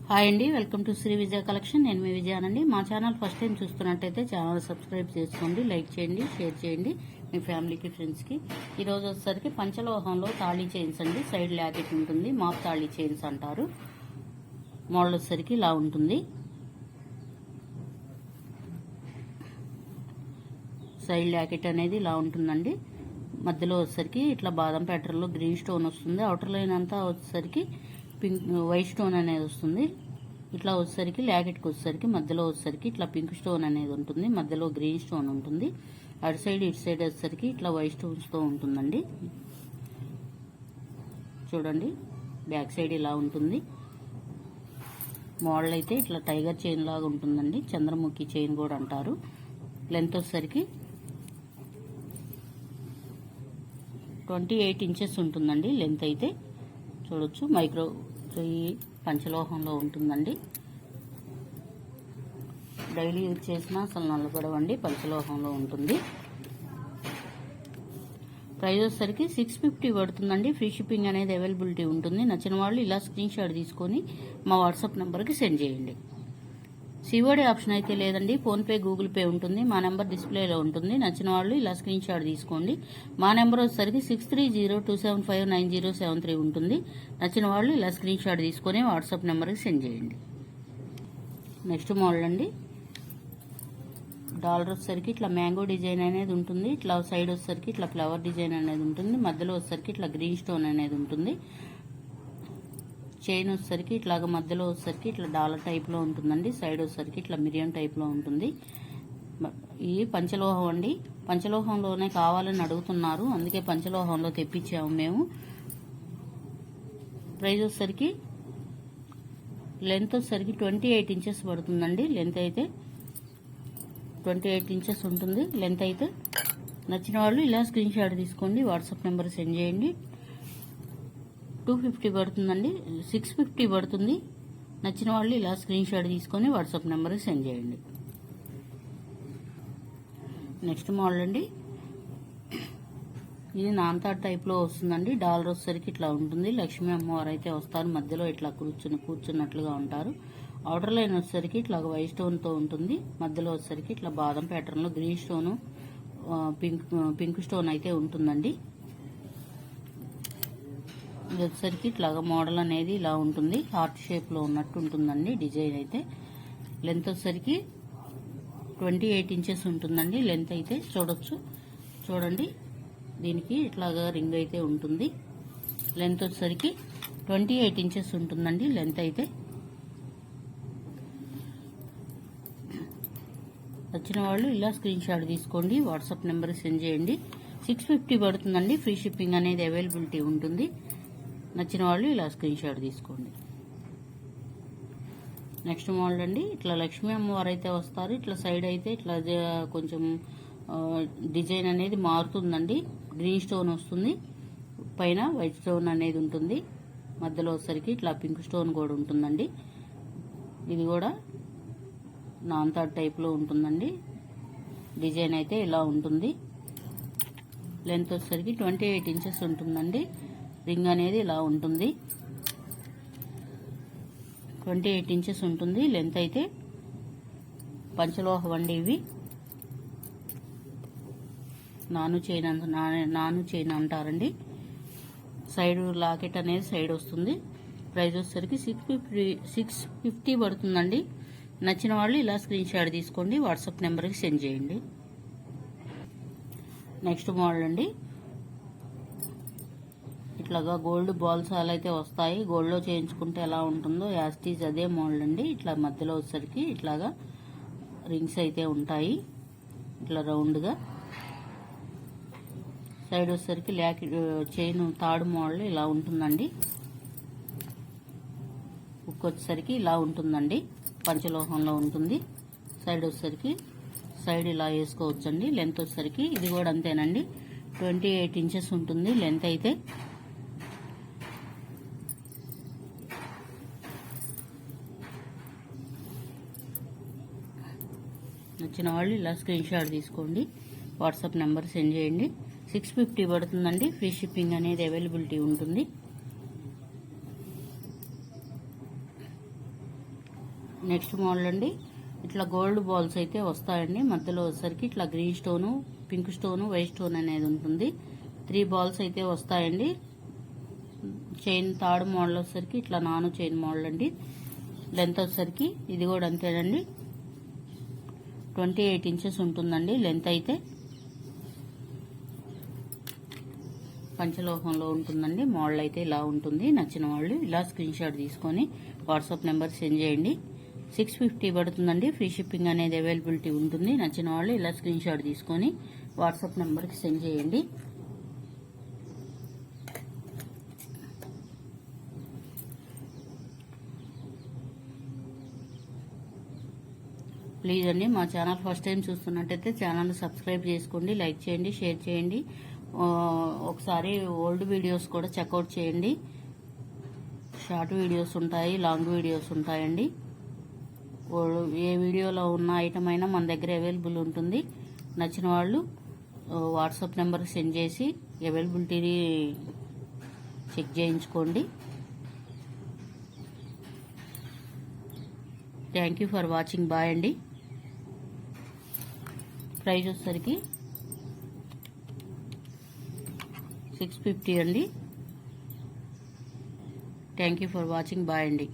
Hi అండి, welcome to Shri Vijaya collection. నేను మీ విజయానండి. మా ఛానల్ ఫస్ట్ టైం చూస్తున్నట్టయితే ఛానల్ సబ్స్క్రైబ్ చేసుకోండి, లైక్ చేయండి, షేర్ చేయండి మీ ఫ్యామిలీకి, ఫ్రెండ్స్కి. ఈరోజు వచ్చేసరికి పంచలోహంలో తాళీ చైన్స్ అండి. సైడ్ ల్యాకెట్ ఉంటుంది, మాప్ తాళీ చైన్స్ అంటారు. మోడల్ వచ్చేసరికి ఇలా ఉంటుంది. సైడ్ ల్యాకెట్ అనేది ఇలా ఉంటుందండి. మధ్యలో వచ్చేసరికి ఇట్లా బాదం ప్యాటర్న్లో గ్రీన్ స్టోన్ వస్తుంది. అవుటర్ లైన్ అంతా వచ్చేసరికి పింక్ వైట్ స్టోన్ అనేది వస్తుంది. ఇట్లా వచ్చేసరికి ల్యాకెట్కి వచ్చేసరికి మధ్యలో వచ్చేసరికి ఇట్లా పింక్ స్టోన్ అనేది ఉంటుంది, మధ్యలో గ్రీన్ స్టోన్ ఉంటుంది. అటు సైడ్ ఇటు సైడ్ వచ్చేసరికి ఇట్లా వైట్ స్టోన్స్తో ఉంటుందండి. చూడండి, బ్యాక్ సైడ్ ఇలా ఉంటుంది. మోడల్ అయితే ఇట్లా టైగర్ చైన్ లాగా ఉంటుందండి. చంద్రముఖి చైన్ కూడా అంటారు. లెంత్ వచ్చేసరికి 28 ఇంచెస్ ఉంటుందండి. లెంత్ అయితే చూడొచ్చు. మైక్రో పంచలోహంలో ఉంటుందండి. డైలీ యూజ్ చేసినా అసలు నల్లగొడవండి, పంచలోహంలో ఉంటుంది. ప్రైస్ వచ్చేసరికి 650 పడుతుందండి. ఫ్రీ షిప్పింగ్ అనేది అవైలబిలిటీ ఉంటుంది. నచ్చిన వాళ్ళు ఇలా స్క్రీన్ షాట్ తీసుకొని మా వాట్సాప్ నెంబర్కి సెండ్ చేయండి. సిఓడి ఆప్షన్ అయితే లేదండి. ఫోన్పే, గూగుల్ పే ఉంటుంది. మా నెంబర్ డిస్ప్లేలో ఉంటుంది. నచ్చిన వాళ్ళు ఇలా స్క్రీన్ షాట్ తీసుకోండి. మా నెంబర్ వచ్చేసరికి 6302759073 ఉంటుంది. నచ్చిన వాళ్ళు ఇలా స్క్రీన్ షాట్ తీసుకొని వాట్సాప్ నెంబర్కి సెండ్ చేయండి. నెక్స్ట్ మోడల్ అండి. డాలర్ వచ్చేసరికి ఇట్లా మ్యాంగో డిజైన్ అనేది ఉంటుంది. ఇట్లా సైడ్ వచ్చేసరికి ఇట్లా ఫ్లవర్ డిజైన్ అనేది ఉంటుంది. మధ్యలో వచ్చేసరికి ఇట్లా గ్రీన్ స్టోన్ అనేది ఉంటుంది. చైన్ వచ్చేసరికి ఇట్లాగా మధ్యలో వచ్చేసరికి ఇట్లా డాలర్ టైప్లో ఉంటుందండి. సైడ్ వచ్చేసరికి ఇట్లా మిరియం టైప్లో ఉంటుంది. ఇది పంచలోహం అండి. పంచలోహంలోనే కావాలని అడుగుతున్నారు, అందుకే పంచలోహంలో తెప్పించాము మేము. ప్రైస్ వచ్చేసరికి లెంత్ వచ్చేసరికి 28 ఇంచెస్ పడుతుందండి. లెంత్ అయితే 28 ఇంచెస్ ఉంటుంది. లెంత్ అయితే నచ్చిన వాళ్ళు ఇలా స్క్రీన్ షాట్ తీసుకోండి, వాట్సాప్ నెంబర్ సెండ్ చేయండి. 250 పడుతుందండి. 650 పడుతుంది. నచ్చిన వాళ్ళు ఇలా స్క్రీన్ షాట్ తీసుకొని వాట్సాప్ నెంబర్కి సెండ్ చేయండి. నెక్స్ట్ మోడల్ అండి. ఇది నాంతాడ్ టైప్లో వస్తుందండి. డాలర్ వచ్చేసరికి ఇట్లా ఉంటుంది. లక్ష్మీ అమ్మవారు అయితే వస్తారు, మధ్యలో ఇట్లా కూర్చున్నట్లుగా ఉంటారు. అవుటర్ లైన్ వచ్చేసరికి ఇట్లా వైట్ స్టోన్తో ఉంటుంది. మధ్యలో వచ్చేసరికి ఇట్లా బాదం ప్యాటర్న్లో గ్రీన్ స్టోను, పింక్ స్టోన్ అయితే ఉంటుందండి. ఇది వచ్చేసరికి ఇట్లాగా మోడల్ అనేది ఇలా ఉంటుంది. హార్ట్ షేప్లో ఉన్నట్టు ఉంటుందండి డిజైన్ అయితే. లెంత్ వచ్చేసరికి 28 ఇంచెస్ ఉంటుందండి. లెంత్ అయితే చూడండి, దీనికి ఇట్లాగా రింగ్ అయితే ఉంటుంది. లెంత్ వచ్చేసరికి 28 ఇంచెస్ ఉంటుందండి. లెంత్ అయితే వచ్చిన వాళ్ళు ఇలా స్క్రీన్ షాట్ తీసుకోండి, వాట్సాప్ నెంబర్ సెండ్ చేయండి. 650 పడుతుందండి. ఫ్రీ షిప్పింగ్ అనేది అవైలబిలిటీ ఉంటుంది. నచ్చిన వాళ్ళు ఇలా స్క్రీన్ షాట్ తీసుకోండి. నెక్స్ట్ మోడల్ అండి. ఇట్లా లక్ష్మీ అమ్మవారు అయితే వస్తారు. ఇట్లా సైడ్ అయితే ఇట్లా కొంచెం డిజైన్ అనేది మారుతుందండి. గ్రీన్ స్టోన్ వస్తుంది, పైన వైట్ స్టోన్ అనేది ఉంటుంది. మధ్యలో వచ్చేసరికి ఇట్లా పింక్ స్టోన్ కూడా ఉంటుందండి. ఇది కూడా నాంతాడ్ టైప్లో ఉంటుందండి. డిజైన్ అయితే ఇలా ఉంటుంది. లెంత్ వచ్చేసరికి 28 ఇంచెస్ ఉంటుందండి. రింగ్ అనేది ఇలా ఉంటుంది. 28 ఇంచెస్ ఉంటుంది. లెంత్ అయితే పంచలోహం అండి. ఇవి నాను చైన్ అంటారండి. సైడ్ లాకెట్ అనేది సైడ్ వస్తుంది. ప్రైస్ వచ్చేసరికి 650 పడుతుందండి. నచ్చిన వాళ్ళు ఇలా స్క్రీన్ షాట్ తీసుకోండి, వాట్సాప్ నెంబర్కి సెండ్ చేయండి. నెక్స్ట్ మోడల్ అండి. ఇట్లాగా గోల్డ్ బాల్స్ అలా అయితే వస్తాయి. గోల్డ్లో చేయించుకుంటే ఎలా ఉంటుందో యాస్టీజ్ అదే మోడల్ అండి. ఇట్లా మధ్యలో వచ్చేసరికి ఇట్లాగా రింగ్స్ అయితే ఉంటాయి, ఇట్లా రౌండ్గా. సైడ్ వచ్చేసరికి చైన్ తాడు మోడల్ ఇలా ఉంటుందండి. హుక్ వచ్చేసరికి ఇలా ఉంటుందండి, పంచలోహంలో ఉంటుంది. సైడ్ వచ్చేసరికి సైడ్ ఇలా వేసుకోవచ్చండి. లెంత్ వచ్చేసరికి ఇది కూడా అంతేనండి. 28 ఇంచెస్ ఉంటుంది. లెంత్ అయితే నచ్చిన వాళ్ళు ఇలా స్క్రీన్ షాట్ తీసుకోండి, వాట్సాప్ నెంబర్ సెండ్ చేయండి. 650 పడుతుందండి. ఫ్రీ షిప్పింగ్ అనేది అవైలబిలిటీ ఉంటుంది. నెక్స్ట్ మోడల్ అండి, ఇట్లా గోల్డ్ బాల్స్ అయితే వస్తాయండి. మధ్యలో వచ్చేసరికి ఇట్లా green stone, pink stone, white stone అనేది ఉంటుంది. 3 బాల్స్ అయితే వస్తాయండి. చైన్ థర్డ్ మోడల్ వచ్చేసరికి ఇట్లా నాను చైన్ మోడల్ అండి. లెంత్ వచ్చేసరికి ఇది కూడా అంతేనండి, 28 ఇంచెస్ ఉంటుందండి లెంత్ అయితే. పంచలోహంలో ఉంటుందండి. మోడల్ అయితే ఇలా ఉంటుంది. నచ్చిన వాళ్ళు ఇలా స్క్రీన్ షాట్ తీసుకొని వాట్సాప్ నెంబర్ సెండ్ చేయండి. 650 పడుతుందండి. ఫ్రీ షిప్పింగ్ అనేది అవైలబిలిటీ ఉంటుంది. నచ్చిన వాళ్ళు ఇలా స్క్రీన్ షాట్ తీసుకొని వాట్సాప్ నెంబర్కి సెండ్ చేయండి. ప్లీజ్ అండి, మా ఛానల్ ఫస్ట్ టైం చూస్తున్నట్టయితే ఛానల్ని సబ్స్క్రైబ్ చేసుకోండి, లైక్ చేయండి, షేర్ చేయండి. ఒకసారి ఓల్డ్ వీడియోస్ కూడా చెక్అవుట్ చేయండి. షార్ట్ వీడియోస్ ఉంటాయి, లాంగ్ వీడియోస్ ఉంటాయండి. ఏ వీడియోలో ఉన్న ఐటమ్ అయినా మన దగ్గర అవైలబుల్ ఉంటుంది. నచ్చిన వాళ్ళు వాట్సాప్ నెంబర్కి సెండ్ చేసి అవైలబిలిటీని చెక్ చేయించుకోండి. Thank you for watching. Bye అండి. ప్రైస్ వచ్చేసరికి 650 అండి. Thank you for watching. Bye అండి.